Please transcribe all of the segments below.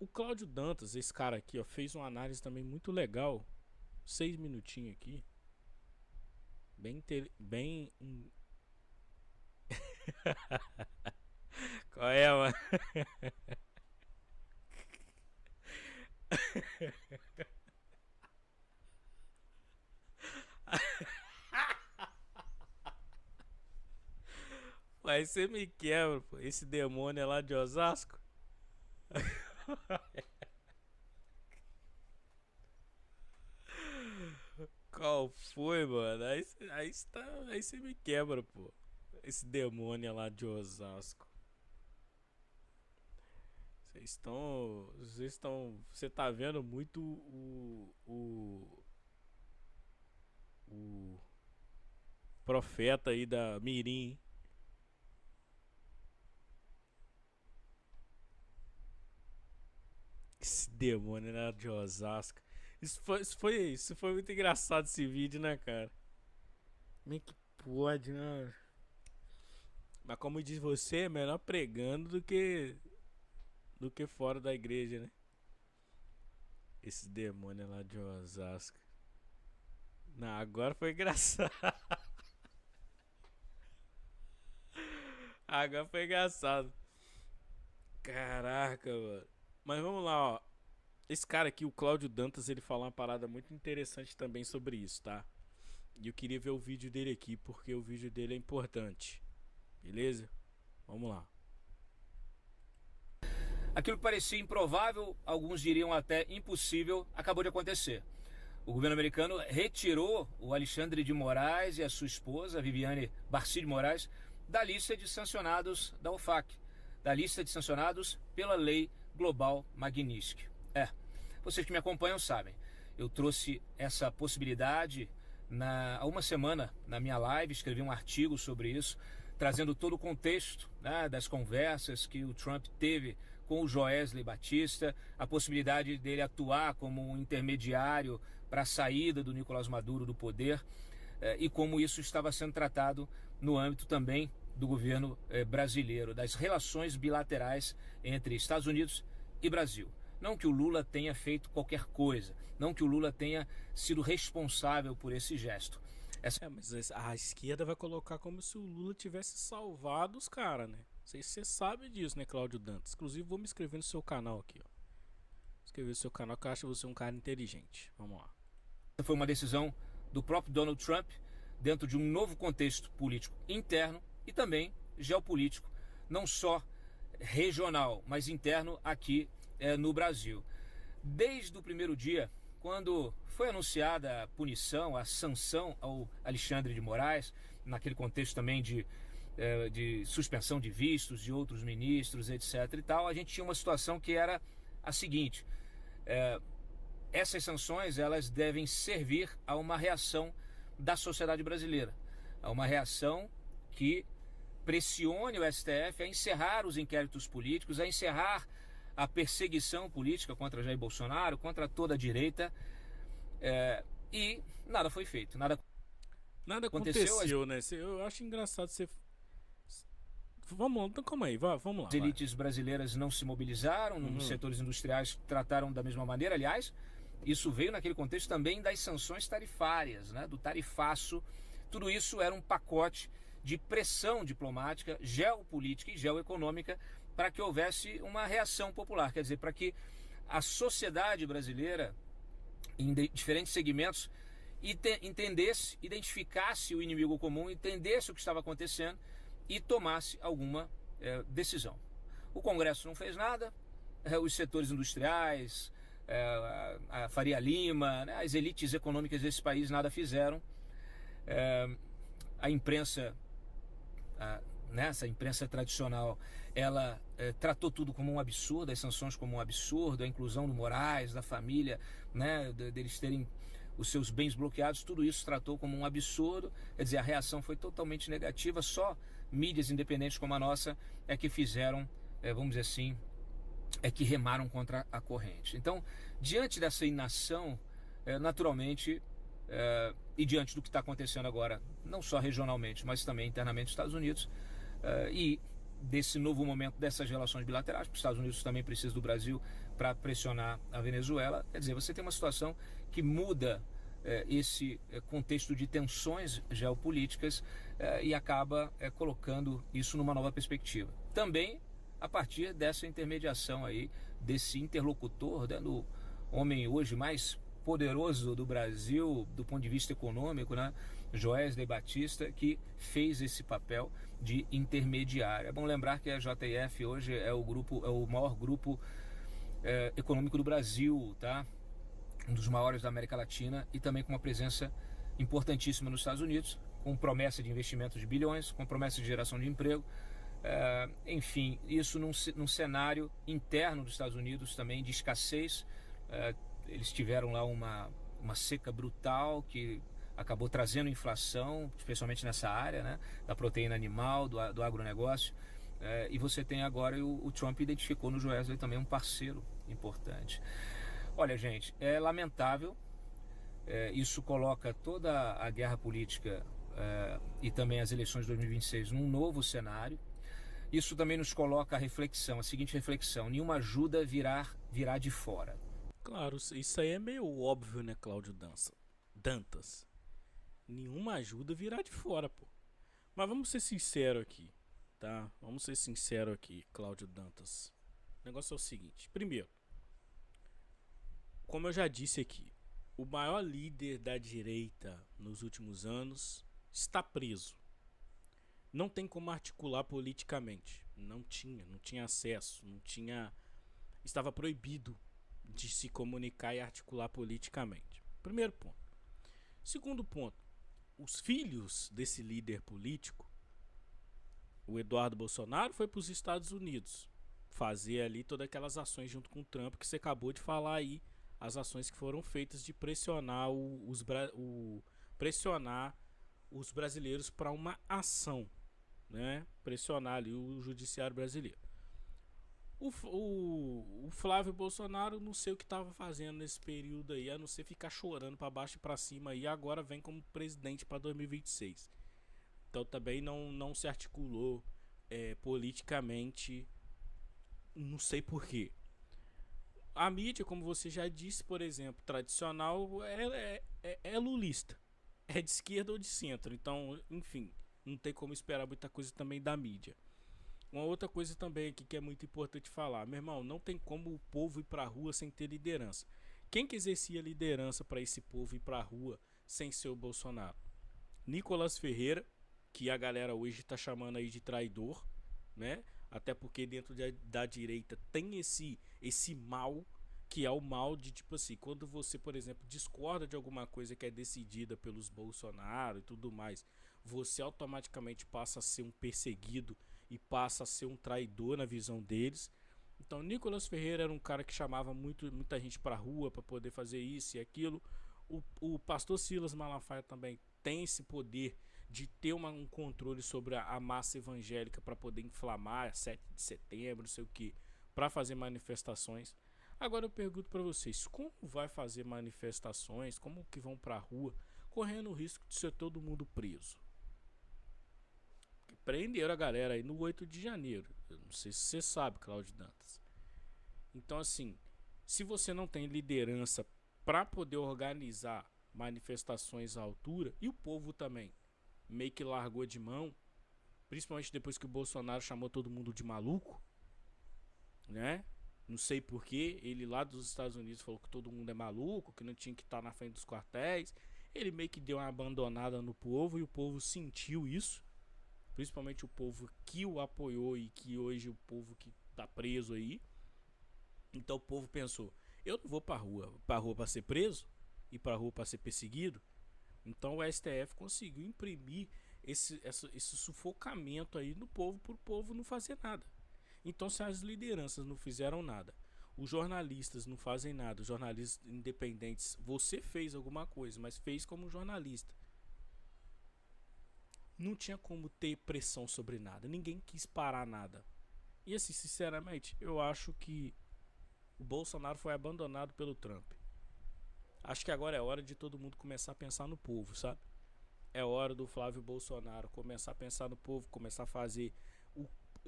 O Cláudio Dantas, esse cara aqui, ó, fez uma análise também muito legal. 6 minutinhos aqui. Bem. Qual é, mano? Mas você me quebra, pô. Esse demônio é lá de Osasco? Qual foi, mano? Aí você me quebra, pô. Esse demônio é lá de Osasco. Vocês estão. Vocês estão. Você tá vendo muito o profeta aí da Mirim, hein? Esse demônio era de Osasco. Isso foi muito engraçado esse vídeo, né, cara? Como é que pode, né? Mas como diz você, é melhor pregando do que fora da igreja, né? Esse demônio lá de Osasco. Não, agora foi engraçado. Agora foi engraçado. Caraca, mano. Mas vamos lá, ó. Esse cara aqui, o Cláudio Dantas, ele fala uma parada muito interessante também sobre isso, tá? E eu queria ver o vídeo dele aqui, porque o vídeo dele é importante. Beleza? Vamos lá. Aquilo que parecia improvável, alguns diriam até impossível, acabou de acontecer. O governo americano retirou o Alexandre de Moraes e a sua esposa, Viviane Barcid de Moraes, da lista de sancionados da OFAC, da lista de sancionados pela Lei Global Magnitsky. Vocês que me acompanham sabem, eu trouxe essa possibilidade há uma semana na minha live, escrevi um artigo sobre isso, trazendo todo o contexto, né, das conversas que o Trump teve com o Joesley Batista, a possibilidade dele atuar como um intermediário para a saída do Nicolás Maduro do poder, e como isso estava sendo tratado no âmbito também do governo brasileiro, das relações bilaterais entre Estados Unidos e Brasil. Não que o Lula tenha feito qualquer coisa, não que o Lula tenha sido responsável por esse gesto. Mas a esquerda vai colocar como se o Lula tivesse salvado os caras, né? Não sei se você sabe disso, né, Cláudio Dantas? Inclusive, vou me inscrever no seu canal aqui, ó. Inscrever no seu canal que eu acho você um cara inteligente. Vamos lá. Foi uma decisão do próprio Donald Trump dentro de um novo contexto político interno e também geopolítico, não só regional, mas interno aqui no Brasil. Desde o primeiro dia, quando foi anunciada a punição, a sanção ao Alexandre de Moraes, naquele contexto também de suspensão de vistos de outros ministros, etc. e tal, a gente tinha uma situação que era a seguinte: essas sanções elas devem servir a uma reação da sociedade brasileira, a uma reação que pressione o STF a encerrar os inquéritos políticos, a encerrar a perseguição política contra Jair Bolsonaro, contra toda a direita, e nada foi feito, nada aconteceu, né? Eu acho engraçado você. Vamos lá, então calma aí, vamos lá. As elites brasileiras não se mobilizaram, nos setores industriais trataram da mesma maneira. Aliás, isso veio naquele contexto também das sanções tarifárias, né? Do tarifaço. Tudo isso era um pacote de pressão diplomática, geopolítica e geoeconômica para que houvesse uma reação popular, quer dizer, para que a sociedade brasileira, em diferentes segmentos, entendesse, identificasse o inimigo comum, entendesse o que estava acontecendo e tomasse alguma decisão. O Congresso não fez nada, os setores industriais, a Faria Lima, né, as elites econômicas desse país nada fizeram. A imprensa, essa imprensa tradicional, ela tratou tudo como um absurdo, as sanções como um absurdo, a inclusão do Moraes, da família, né, deles terem os seus bens bloqueados, tudo isso tratou como um absurdo. Quer dizer, a reação foi totalmente negativa. Só mídias independentes como a nossa é que fizeram, vamos dizer assim, é que remaram contra a corrente. Então, diante dessa inação, naturalmente, e diante do que está acontecendo agora, não só regionalmente, mas também internamente nos Estados Unidos, e desse novo momento dessas relações bilaterais, porque os Estados Unidos também precisam do Brasil para pressionar a Venezuela. Quer dizer, você tem uma situação que muda esse contexto de tensões geopolíticas e acaba colocando isso numa nova perspectiva. Também a partir dessa intermediação aí, desse interlocutor, do homem hoje mais poderoso do Brasil do ponto de vista econômico, né? Joesley Batista, que fez esse papel de intermediário. É bom lembrar que a JF hoje é o maior grupo econômico do Brasil, tá? Um dos maiores da América Latina e também com uma presença importantíssima nos Estados Unidos, com promessa de investimentos de bilhões, com promessa de geração de emprego. Enfim, isso num cenário interno dos Estados Unidos também de escassez. Eles tiveram lá uma seca brutal que acabou trazendo inflação, especialmente nessa área, né, da proteína animal, do agronegócio. E você tem agora, o Trump identificou no Joesley também um parceiro importante. Olha, gente, é lamentável, isso coloca toda a guerra política e também as eleições de 2026 num novo cenário. Isso também nos coloca a seguinte reflexão: nenhuma ajuda virá de fora. Claro, isso aí é meio óbvio, né, Cláudio Dantas? Nenhuma ajuda virá de fora, pô. Mas vamos ser sinceros aqui, tá? Vamos ser sinceros aqui, Cláudio Dantas. O negócio é o seguinte: primeiro, como eu já disse aqui, o maior líder da direita nos últimos anos está preso. Não tem como articular politicamente. Não tinha acesso, estava proibido de se comunicar e articular politicamente. Primeiro ponto. Segundo ponto, os filhos desse líder político, o Eduardo Bolsonaro, foi para os Estados Unidos fazer ali todas aquelas ações junto com o Trump que você acabou de falar aí, as ações que foram feitas de pressionar pressionar os brasileiros para uma ação, né? Pressionar ali o judiciário brasileiro. O Flávio Bolsonaro, não sei o que estava fazendo nesse período aí, a não ser ficar chorando para baixo e para cima, e agora vem como presidente para 2026. Então também não se articulou politicamente, não sei porquê. A mídia, como você já disse, por exemplo, tradicional, é lulista, é de esquerda ou de centro. Então, enfim, não tem como esperar muita coisa também da mídia. Uma outra coisa também aqui que é muito importante falar: meu irmão, não tem como o povo ir pra rua sem ter liderança. Quem que exercia liderança para esse povo ir pra rua sem ser o Bolsonaro? Nicolas Ferreira, que a galera hoje tá chamando aí de traidor, né? Até porque dentro da direita tem esse mal, que é o mal de, tipo assim, quando você, por exemplo, discorda de alguma coisa que é decidida pelos Bolsonaro e tudo mais, você automaticamente passa a ser um perseguido e passa a ser um traidor na visão deles. Então, Nicolas Ferreira era um cara que chamava muita gente pra rua para poder fazer isso e aquilo. O pastor Silas Malafaia também tem esse poder de ter um controle sobre a massa evangélica para poder inflamar 7 de setembro, não sei o que, para fazer manifestações. Agora eu pergunto para vocês: como vai fazer manifestações, como que vão pra rua, correndo o risco de ser todo mundo preso? Prenderam a galera aí no 8 de janeiro. Eu não sei se você sabe, Cláudio Dantas. Então, assim, se você não tem liderança para poder organizar manifestações à altura, e o povo também meio que largou de mão, principalmente depois que o Bolsonaro chamou todo mundo de maluco, né? Não sei porquê, ele lá dos Estados Unidos falou que todo mundo é maluco, que não tinha que estar na frente dos quartéis. Ele meio que deu uma abandonada no povo e o povo sentiu isso. Principalmente o povo que o apoiou e que hoje o povo que tá preso aí. Então o povo pensou: eu não vou pra rua pra ser preso e pra rua pra ser perseguido. Então o STF conseguiu imprimir esse sufocamento aí no povo, pro povo não fazer nada. Então, se as lideranças não fizeram nada, os jornalistas não fazem nada, os jornalistas independentes, você fez alguma coisa, mas fez como jornalista, não tinha como ter pressão sobre nada, ninguém quis parar nada. E assim, sinceramente, eu acho que o Bolsonaro foi abandonado pelo Trump. Acho que agora é hora de todo mundo começar a pensar no povo, sabe? É hora do Flávio Bolsonaro começar a pensar no povo, começar a fazer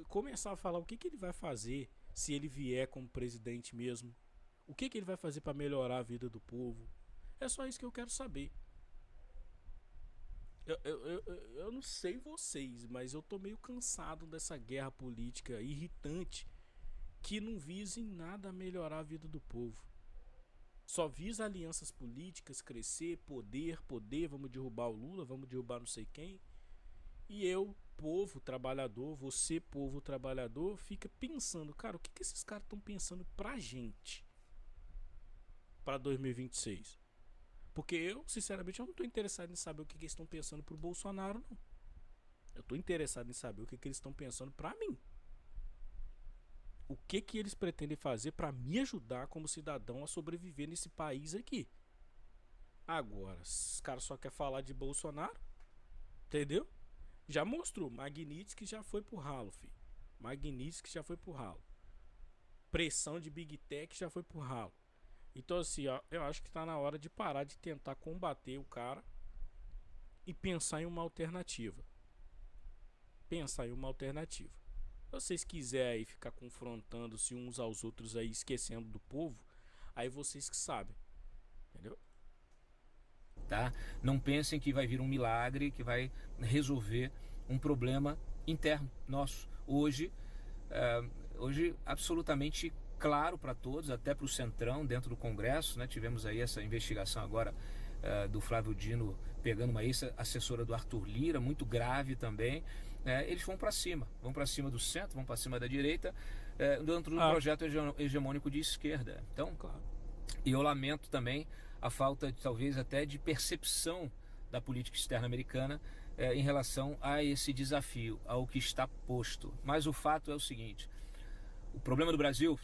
começar a falar o que, que ele vai fazer se ele vier como presidente mesmo. O que, que ele vai fazer para melhorar a vida do povo. É só isso que eu quero saber. Eu não sei vocês, mas eu tô meio cansado dessa guerra política irritante que não visa em nada melhorar a vida do povo. Só visa alianças políticas, crescer, poder, vamos derrubar o Lula, vamos derrubar não sei quem. E eu, povo trabalhador, você, povo trabalhador, fica pensando, cara, o que, que esses caras estão pensando pra gente? Pra 2026. Porque eu, sinceramente, eu não tô interessado em saber o que, que eles estão pensando pro Bolsonaro, não. Eu tô interessado em saber o que, que eles estão pensando pra mim. O que, que eles pretendem fazer pra me ajudar como cidadão a sobreviver nesse país aqui. Agora, os caras só querem falar de Bolsonaro, entendeu? Já mostrou, Magnitsky já foi pro ralo, filho. Magnitsky já foi pro ralo. Pressão de Big Tech já foi pro ralo. Então assim, ó, eu acho que tá na hora de parar de tentar combater o cara e pensar em uma alternativa. Pensar em uma alternativa. Se vocês quiserem aí ficar confrontando-se uns aos outros aí, esquecendo do povo, aí vocês que sabem. Entendeu? Tá? Não pensem que vai vir um milagre que vai resolver um problema interno nosso. Hoje absolutamente claro para todos, até para o Centrão dentro do Congresso, né? Tivemos aí essa investigação agora do Flávio Dino pegando uma ex-assessora do Arthur Lira, muito grave também. Eles vão para cima do centro, vão para cima da direita, dentro do projeto hegemônico de esquerda. Então, Claro. e eu lamento também a falta, talvez até, de percepção da política externa americana em relação a esse desafio, ao que está posto. Mas o fato é o seguinte: o problema do Brasil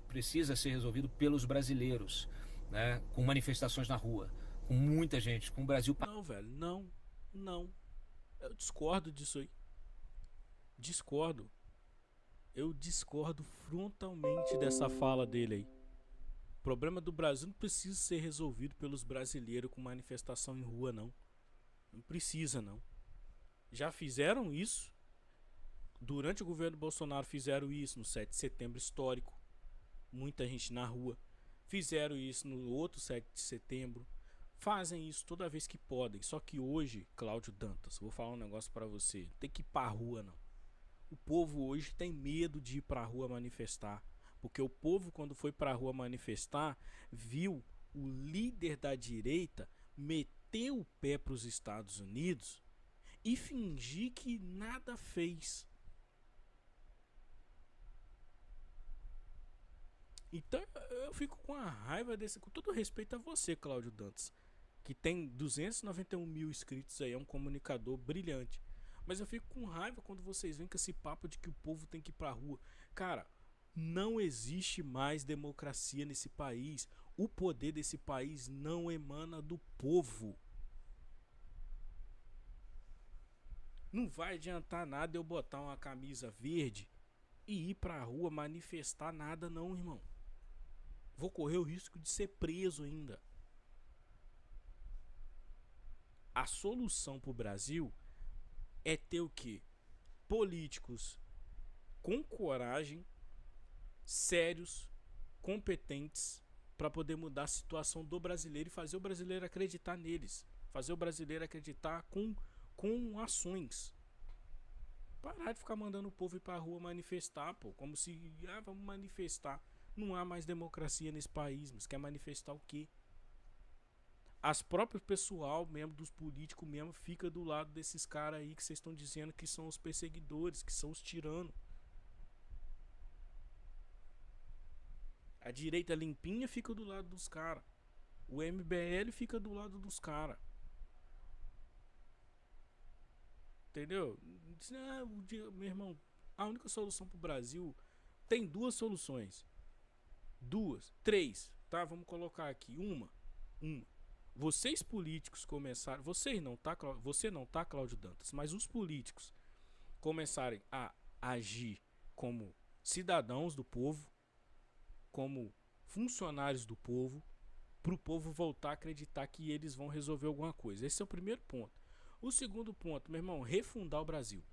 precisa ser resolvido pelos brasileiros, né? Com manifestações na rua, com muita gente, com o Brasil... Não, velho, não. Eu discordo disso aí. Discordo. Eu discordo frontalmente dessa fala dele aí. O problema do Brasil não precisa ser resolvido pelos brasileiros com manifestação em rua, não. Não precisa, não. Já fizeram isso. Durante o governo Bolsonaro fizeram isso no 7 de setembro histórico. Muita gente na rua. Fizeram isso no outro 7 de setembro. Fazem isso toda vez que podem. Só que hoje, Cláudio Dantas, vou falar um negócio pra você. Não tem que ir pra rua, não. O povo hoje tem medo de ir pra rua manifestar. Porque o povo, quando foi pra rua manifestar, viu o líder da direita meter o pé pros Estados Unidos e fingir que nada fez. Então eu fico com a raiva desse. Com todo respeito a você, Cláudio Dantas, que tem 291 mil inscritos aí, é um comunicador brilhante. Mas eu fico com raiva quando vocês vêm com esse papo de que o povo tem que ir pra rua. Cara, não existe mais democracia nesse país. O poder desse país não emana do povo. Não vai adiantar nada eu botar uma camisa verde e ir pra rua manifestar nada, não, irmão. Vou correr o risco de ser preso ainda. A solução pro Brasil é ter o quê? Políticos com coragem, sérios, competentes, para poder mudar a situação do brasileiro e fazer o brasileiro acreditar neles. Fazer o brasileiro acreditar com ações. Parar de ficar mandando o povo ir pra rua manifestar, pô. Como se, vamos manifestar. Não há mais democracia nesse país, mas quer manifestar o quê? As próprias pessoal mesmo, dos políticos mesmo, fica do lado desses caras aí que vocês estão dizendo que são os perseguidores, que são os tiranos. A direita limpinha fica do lado dos caras. O MBL fica do lado dos caras. Entendeu? Meu irmão, a única solução pro Brasil tem duas soluções. Três, tá? Vamos colocar aqui. Uma. Vocês políticos começaram. Você não, tá, Cláudio Dantas? Mas os políticos começarem a agir como cidadãos do povo, como funcionários do povo, pro povo voltar a acreditar que eles vão resolver alguma coisa. Esse é o primeiro ponto. O segundo ponto, meu irmão, refundar o Brasil.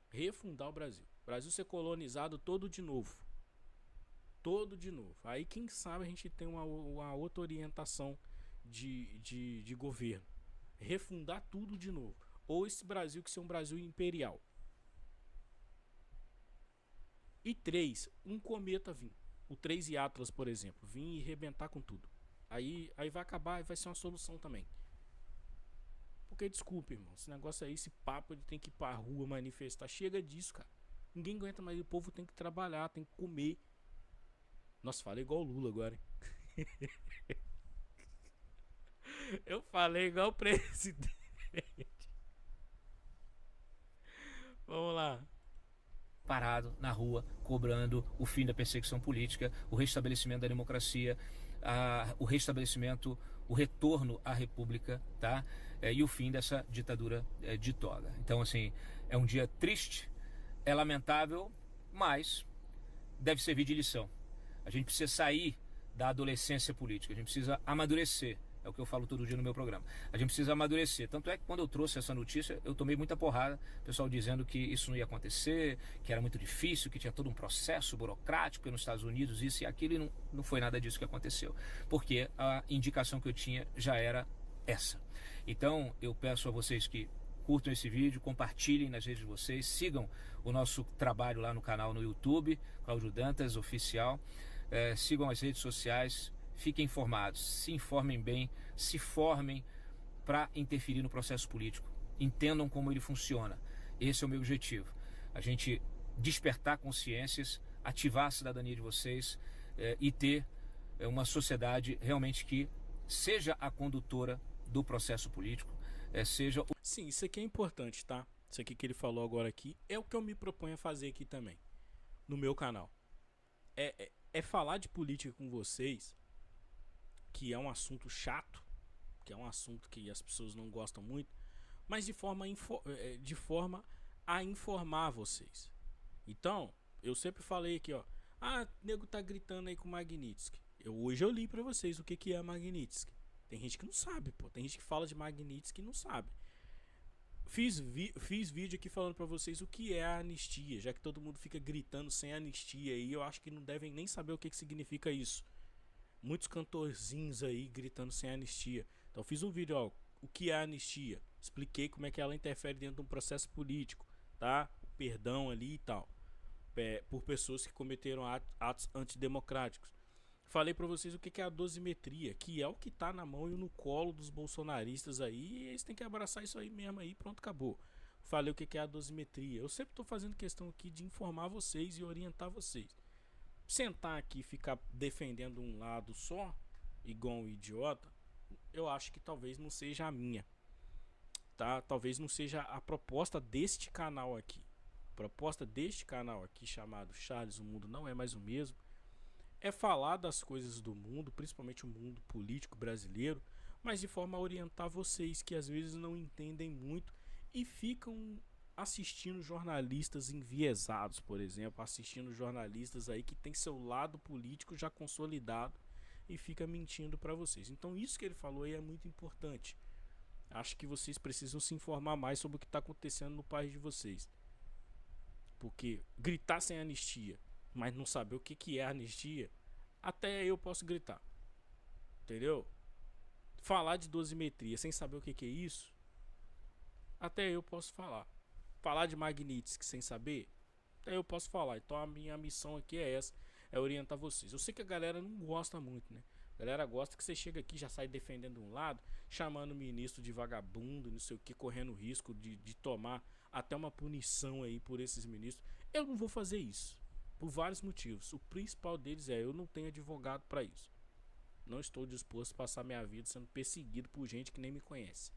Refundar o Brasil. O Brasil ser colonizado todo de novo. Todo de novo. Aí quem sabe a gente tem uma outra orientação de governo. Refundar tudo de novo. Ou esse Brasil que ser um Brasil imperial. E 3, um cometa vir. O 3 e Atlas, por exemplo, vir e arrebentar com tudo. Aí vai acabar e vai ser uma solução também. Porque desculpa, irmão, esse negócio aí, esse papo de tem que ir pra rua manifestar, chega disso, cara. Ninguém aguenta mais, o povo tem que trabalhar, tem que comer. Nossa, falei igual o Lula agora, hein? Eu falei igual o presidente. Vamos lá. Parado na rua, cobrando o fim da perseguição política, o restabelecimento da democracia, o restabelecimento, o retorno à república, tá? E o fim dessa ditadura de toga. Então, assim, é um dia triste, é lamentável, mas deve servir de lição. A gente precisa sair da adolescência política, a gente precisa amadurecer. É o que eu falo todo dia no meu programa. A gente precisa amadurecer. Tanto é que quando eu trouxe essa notícia, eu tomei muita porrada. O pessoal dizendo que isso não ia acontecer, que era muito difícil, que tinha todo um processo burocrático nos Estados Unidos, isso e aquilo, e não foi nada disso que aconteceu. Porque a indicação que eu tinha já era essa. Então, eu peço a vocês que curtam esse vídeo, compartilhem nas redes de vocês, sigam o nosso trabalho lá no canal no YouTube, Cláudio Dantas Oficial, sigam as redes sociais, fiquem informados, se informem bem, se formem para interferir no processo político. Entendam como ele funciona. Esse é o meu objetivo. A gente despertar consciências, ativar a cidadania de vocês e ter uma sociedade realmente que seja a condutora do processo político, seja... Sim, isso aqui é importante, tá? Isso aqui que ele falou agora aqui é o que eu me proponho a fazer aqui também, no meu canal. É falar de política com vocês, que é um assunto chato, que é um assunto que as pessoas não gostam muito, mas de forma a informar vocês. Então, eu sempre falei aqui, ó, o nego tá gritando aí com Magnitsky. Hoje eu li pra vocês o que é Magnitsky. Tem gente que não sabe, pô. Tem gente que fala de Magnitsky e não sabe. Fiz vídeo aqui falando pra vocês o que é a anistia, já que todo mundo fica gritando sem anistia e eu acho que não devem nem saber o que significa isso. Muitos cantorzinhos aí gritando sem anistia. Então fiz um vídeo, ó, o que é a anistia. Expliquei como é que ela interfere dentro de um processo político, tá? O perdão ali e tal. Por pessoas que cometeram atos antidemocráticos. Falei pra vocês o que é a dosimetria, que é o que tá na mão e no colo dos bolsonaristas aí. E eles têm que abraçar isso aí mesmo aí, pronto, acabou. Falei o que é a dosimetria. Eu sempre tô fazendo questão aqui de informar vocês e orientar vocês. Sentar aqui e ficar defendendo um lado só, igual um idiota, eu acho que talvez não seja a minha, tá? Talvez não seja a proposta deste canal aqui. A proposta deste canal aqui, chamado Charles, o Mundo Não É Mais o Mesmo, é falar das coisas do mundo, principalmente o mundo político brasileiro, mas de forma a orientar vocês que às vezes não entendem muito e ficam assistindo jornalistas enviesados, por exemplo, assistindo jornalistas aí que tem seu lado político já consolidado e fica mentindo para vocês. Então isso que ele falou aí é muito importante. Acho que vocês precisam se informar mais sobre o que está acontecendo no país de vocês. Porque gritar sem anistia, mas não saber o que é anistia, até eu posso gritar. Entendeu? Falar de dosimetria sem saber o que é isso, até eu posso falar. Falar de Magnitsky sem saber, até eu posso falar. Então a minha missão aqui é essa, é orientar vocês. Eu sei que a galera não gosta muito, né? A galera gosta que você chega aqui, já sai defendendo um lado, chamando o ministro de vagabundo, não sei o que, correndo risco de tomar até uma punição aí por esses ministros. Eu não vou fazer isso, por vários motivos. O principal deles é, eu não tenho advogado para isso. Não estou disposto a passar minha vida sendo perseguido por gente que nem me conhece,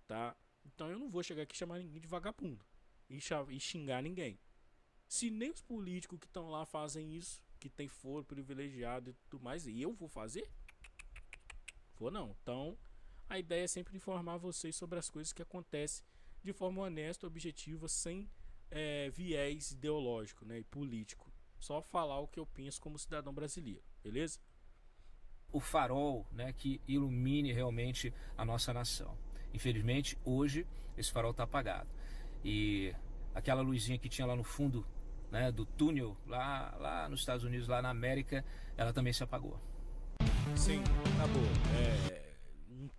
tá? Então eu não vou chegar aqui e chamar ninguém de vagabundo e xingar ninguém. Se nem os políticos que estão lá fazem isso, que tem foro privilegiado e tudo mais, e eu vou fazer? Vou não. Então a ideia é sempre informar vocês sobre as coisas que acontecem de forma honesta, objetiva, sem viés ideológico, né, e político. Só falar o que eu penso como cidadão brasileiro, beleza? O farol, né, que ilumine realmente a nossa nação. Infelizmente, hoje, esse farol está apagado. E aquela luzinha que tinha lá no fundo, né, do túnel, lá nos Estados Unidos, lá na América, ela também se apagou. Sim, acabou.